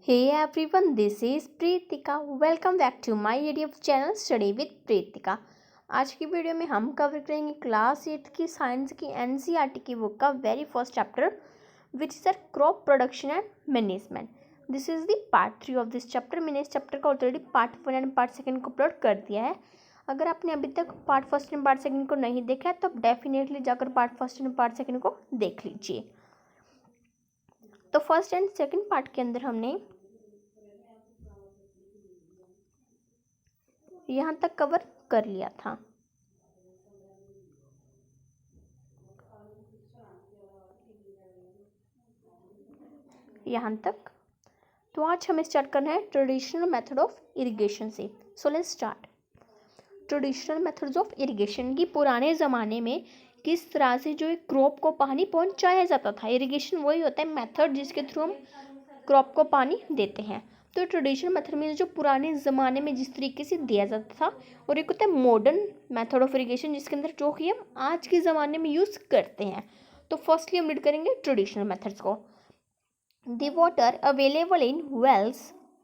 Hey everyone, this is Pritika. Welcome back to my YouTube channel study with Pritika. आज की video में हम cover करेंगे क्लास 8 की साइंस की एनसीईआरटी की बुक का very first chapter which is crop production and management. This is the part 3 of this chapter. मैंने इस चैप्टर का ऑलरेडी पार्ट 1 एंड पार्ट 2 को अपलोड कर दिया है। अगर आपने अभी तक पार्ट 1 एंड पार्ट 2 को नहीं देखा है तो आप डेफिनेटली जाकर पार्ट 1 एंड पार्ट 2 को देख लीजिए। तो फर्स्ट एंड सेकेंड पार्ट के अंदर हमने यहाँ तक कवर कर लिया था। यहाँ तक तो आज हमें स्टार्ट करना है ट्रेडिशनल मेथड ऑफ इरिगेशन से। So let's start. Traditional methods of irrigation की पुराने ज़माने में किस तरह से जो एक क्रॉप को पानी पहुँचाया जाता था। इरिगेशन वही होता है मेथड जिसके थ्रू हम क्रॉप को पानी देते हैं। तो ट्रेडिशनल मेथड में जो पुराने ज़माने में जिस तरीके से दिया जाता था, और एक होता है मॉडर्न मेथड ऑफ इरिगेशन जिसके अंदर जो कि हम आज के ज़माने में यूज़ करते हैं। तो फर्स्टली हम रीड करेंगे ट्रेडिशनल मेथड्स को। The water available in wells,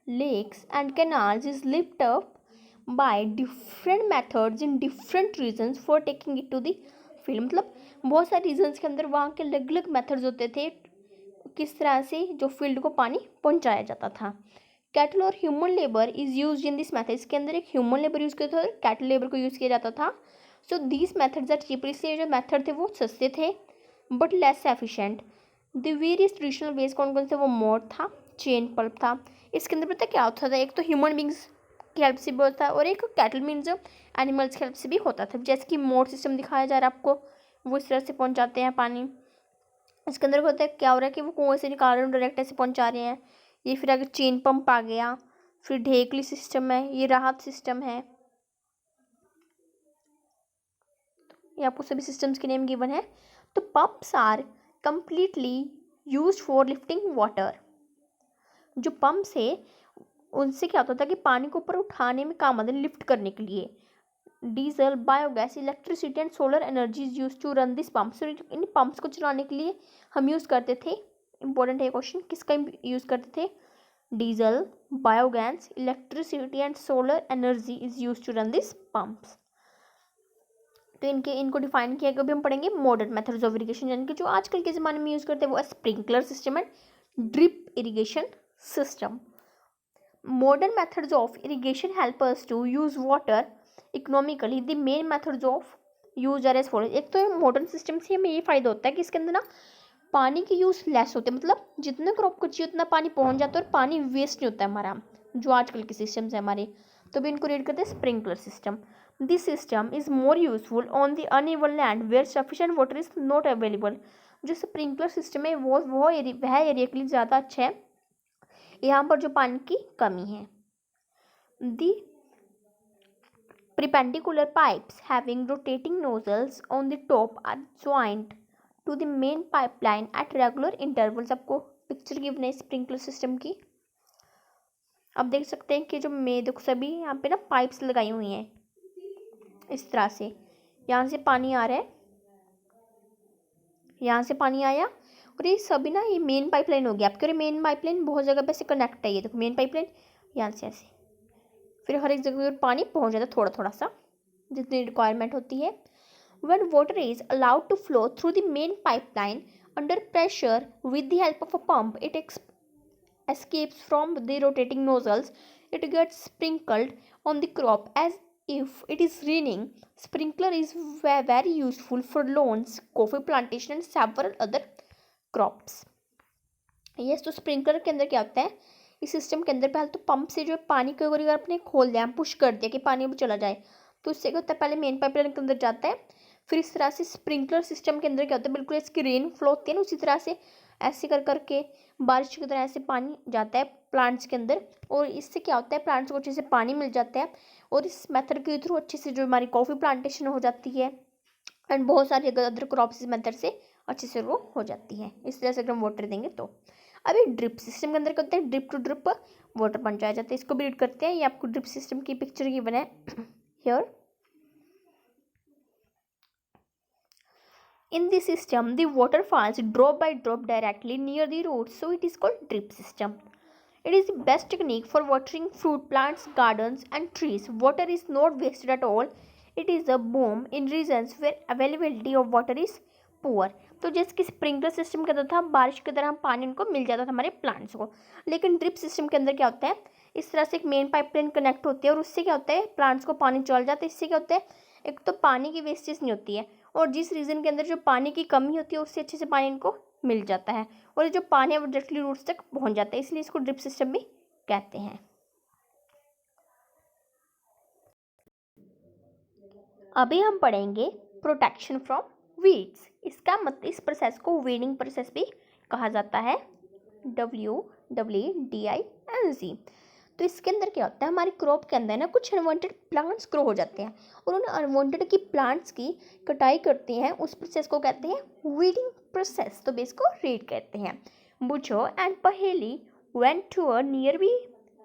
lakes and canals is lift up by different methods in different regions for taking it to the field. मतलब बहुत सारे रीजन्स के अंदर वहाँ के अलग अलग मेथड्स होते थे किस तरह से जो फील्ड को पानी पहुंचाया जाता था। कैटल और human labour is use in this method. इसके अंदर एक ह्यूमन लेबर यूज़ किया था और कैटल लेबर को यूज़ किया जाता था। So these methods are cheaper. इसलिए जो मेथड थे वो सस्ते थे but less efficient. The various traditional ways कौन कौन से, वो मोड था, चेन पल्प था। इसके अंदर पता क्या होता था, एक तो ह्यूमन बींग्स की हेल्प से भी होता है और एक कैटल मीन्स एनिमल्स की हेल्प से भी होता था। जैसे कि मोड सिस्टम दिखाया जा रहा है आपको, वो इस तरह से पहुँचाते हैं पानी। इसके अंदर होता है क्या हो रहा है कि वो कुएं से निकाल रहे हैं, डायरेक्ट ऐसे पहुंचा रहे हैं। ये फिर अगर चेन पंप आ गया, फिर ढेकली सिस्टम है, ये राहत सिस्टम है। ये आपको सभी सिस्टम्स के नेम गिवन है। तो pumps are completely used for lifting water. जो पंप्स है उनसे क्या होता था कि पानी को ऊपर उठाने में काम आता है, लिफ्ट करने के लिए। Diesel, biogas, electricity and solar energy is use to run this pumps. इन पंप्स को चलाने के लिए हम यूज़ करते थे। इंपॉर्टेंट है क्वेश्चन, किसका यूज़ करते थे? Diesel, biogas, electricity and solar energy is use to run this pumps. तो इनको डिफाइन किया अभी हम पढ़ेंगे मॉडर्न मेथड्स ऑफ इरिगेशन, यानी कि जो आजकल के ज़माने में यूज़ करते हैं वो sprinkler system and drip irrigation system. Modern methods of irrigation help us to use water economically. The main methods of use are as follows. एक तो मॉडर्न सिस्टम से हमें ये फ़ायदा होता है कि इसके अंदर ना पानी की यूज़ लेस होते हैं। मतलब जितना क्रॉप को चाहिए उतना पानी पहुंच जाता है और पानी वेस्ट नहीं होता है हमारा, जो आजकल के सिस्टम्स हैं हमारे। तो भी इनको रीड करते हैं sprinkler system. This system is more useful on the uneven land where sufficient water is not available. जो स्प्रिंकलर सिस्टम है वह एरिया के लिए ज़्यादा अच्छा है यहाँ पर जो पानी की कमी है। दी perpendicular pipes having rotating nozzles on the top are joined to the main pipeline at regular intervals। आपको पिक्चर गिवन है स्प्रिंकलर सिस्टम की। अब देख सकते हैं कि जो देखो सभी यहाँ पे ना पाइप्स लगाई हुई हैं इस तरह से। यहाँ से पानी आ रहा है, यहाँ से पानी आया और ये सभी ना ये मेन पाइपलाइन हो गया आपके। और मेन पाइपलाइन बहुत जगह पे से कनेक्ट है। ये देखो मेन पाइपलाइन यहाँ से ऐसे, फिर हर एक जगह पर पानी पहुँच जाता है थोड़ा थोड़ा सा जितनी रिक्वायरमेंट होती है। When water is allowed to flow through the main pipeline under pressure with the help of a pump, it escapes from the rotating nozzles. It gets sprinkled on the crop as if it is raining. Sprinkler is very useful for lawns, coffee plantation and several other crops. Yes, तो sprinkler के अंदर क्या होता है, इस system के अंदर पहले तो पंप से जो पानी को अगर अपने खोल दिया, पुश कर दिया कि पानी अब चला जाए, तो उससे क्या होता है पहले मेन पाइपलाइन के अंदर जाता है। फिर इस तरह से स्प्रिंकलर सिस्टम के अंदर क्या होता है, बिल्कुल इसकी रेन फ्लो होती है ना, उसी तरह से ऐसे कर करके बारिश की तरह ऐसे पानी जाता है प्लांट्स के अंदर। और इससे क्या होता है प्लांट्स को अच्छे से पानी मिल जाता है और इस मेथड के थ्रू अच्छे से जो हमारी कॉफ़ी प्लांटेशन हो जाती है एंड बहुत सारी अदर क्रॉप्स इस मेथड से अच्छे से वो हो जाती है। इस तरह से अगर हम वाटर देंगे तो। अभी ड्रिप सिस्टम के अंदर क्या होता है, ड्रिप टू ड्रिप वाटर पहुंचाया जाता है। इसको भी रीड करते हैं। ये आपको ड्रिप सिस्टम की पिक्चर गिवन है here. In this system, the water falls drop by drop directly near the roots, so it is called drip system. It is the best technique for watering fruit plants, gardens and trees. Water is not wasted at all. It is a boom in regions where availability of water is poor. तो जैसे कि sprinkler system के अंदर था, बारिश की तरह पानी उनको मिल जाता था हमारे प्लांट्स को, लेकिन ड्रिप सिस्टम के अंदर क्या होता है, इस तरह से एक मेन पाइपलाइन कनेक्ट होती है और उससे क्या होता है, प्लांट्स को पानी चल जाता है। इससे क्या होता है, एक तो पानी की वेस्टेज नहीं होती है, और जिस रीजन के अंदर जो पानी की कमी होती है उससे अच्छे से पानी इनको मिल जाता है, और ये जो पानी है वो डायरेक्टली रूट्स तक पहुंच जाता है, इसलिए इसको ड्रिप सिस्टम भी कहते हैं। अभी हम पढ़ेंगे प्रोटेक्शन फ्रॉम वीड्स। इसका मतलब, इस प्रोसेस को वीडिंग प्रोसेस भी कहा जाता है, WWDING। तो इसके अंदर क्या होता है, हमारी क्रॉप के अंदर ना कुछ अनवांटेड प्लांट्स ग्रो हो जाते हैं, और उन अनवांटेड की प्लांट्स की कटाई करते हैं, उस प्रोसेस को कहते हैं वीडिंग प्रोसेस। तो बेस को रीड कहते हैं। बुचो एंड पहेली went to a nearby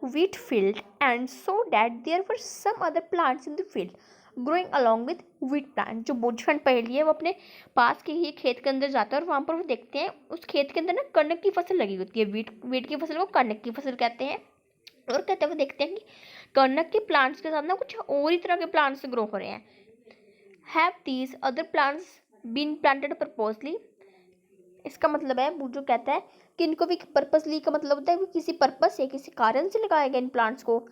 wheat field and saw that there were some other plants in the field growing along with wheat plant। जो बुचो एंड पहेली है वो अपने पास के ही खेत के अंदर जाता है और वहाँ पर वो देखते हैं उस खेत के अंदर ना कणक की फसल लगी होती है, वीट की फसल को कणक की फसल कहते हैं। और कहते हुए देखते हैं कि कणक के प्लांट्स के साथ ना कुछ और ही तरह के प्लांट्स ग्रो हो रहे हैं। Have these other plants been planted purposely. इसका मतलब है, बुजो कहता है कि इनको भी पर्पसली का मतलब होता है कि किसी पर्पस से, किसी कारण से लगाया गया इन प्लांट्स को।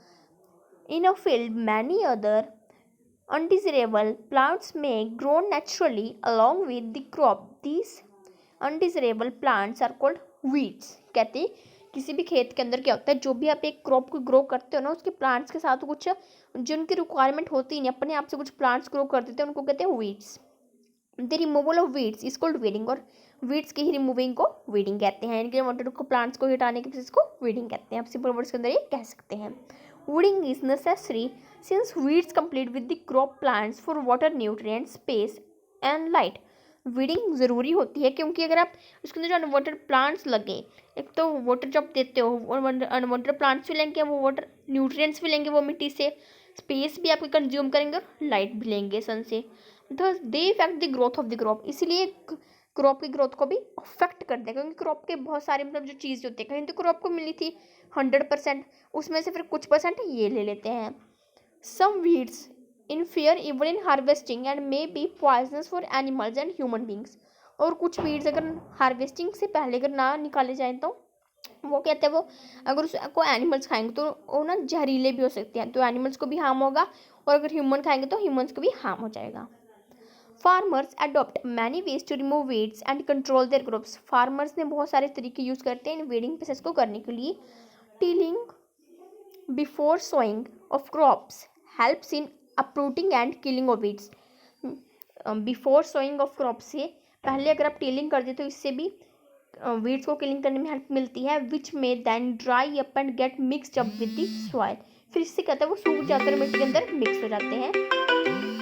In a field many other undesirable plants may grow naturally along with the crop. These undesirable plants are called weeds। कहते हैं किसी भी खेत के अंदर क्या होता है, जो भी आप एक क्रॉप को ग्रो करते हो ना, उसके प्लांट्स के साथ कुछ जो उनकी रिक्वायरमेंट होती नहीं, अपने आप से कुछ प्लांट्स ग्रो कर देते हैं, उनको कहते हैं weeds. The removal of weeds is called weeding, और वीड्स की ही रिमूविंग को वीडिंग कहते हैं। इनके वांटेड को प्लांट्स को हटाने की प्रोसेस को वीडिंग कहते हैं। आप सिंपल वर्ड्स के अंदर ये कह सकते हैं। Weeding is necessary since weeds complete with the crop plants for water, nutrient, space and light. Weeding ज़रूरी होती है क्योंकि अगर आप उसके अंदर जो अनवांटेड प्लांट्स लगे, एक तो वाटर जब देते हो और अनवांटेड प्लांट्स भी लेंगे वो वाटर, न्यूट्रिएंट्स भी लेंगे वो मिट्टी से, स्पेस भी आपके कंज्यूम करेंगे और लाइट भी लेंगे सन से। Thus they effect the growth of the crop, इसलिए क्रॉप की ग्रोथ को भी अफेक्ट करते हैं, क्योंकि क्रॉप के बहुत सारे मतलब जो चीज़ होती है, कहीं तो क्रॉप को मिली थी 100%, उसमें से फिर कुछ परसेंट ये ले लेते हैं। Some weeds interfere even in harvesting and may be poisonous for animals and human beings. और कुछ वीड्स अगर हार्वेस्टिंग से पहले अगर ना निकाले जाएँ तो वो कहते हैं, वो अगर उसको एनिमल्स खाएंगे तो वो ना जहरीले भी हो सकते हैं, तो एनिमल्स को भी हार्म होगा, और अगर ह्यूमन खाएंगे तो ह्यूमन्स को भी हार्म हो जाएगा। Farmers adopt many ways to remove weeds and control their crops. Farmers ने बहुत सारे तरीके यूज़ करते हैं इन वीडिंग प्रोसेस को करने के लिए। Tilling before sowing of crops helps in uprooting and killing of weeds. Before sowing of crops से पहले अगर आप टिलिंग कर दें तो इससे भी वीड्स को किलिंग करने में हेल्प मिलती है। विच में then dry up and get mixed up with the soil. फिर इससे कहता है वो सूख जाकर मिट्टी के अंदर मिक्स हो जाते हैं।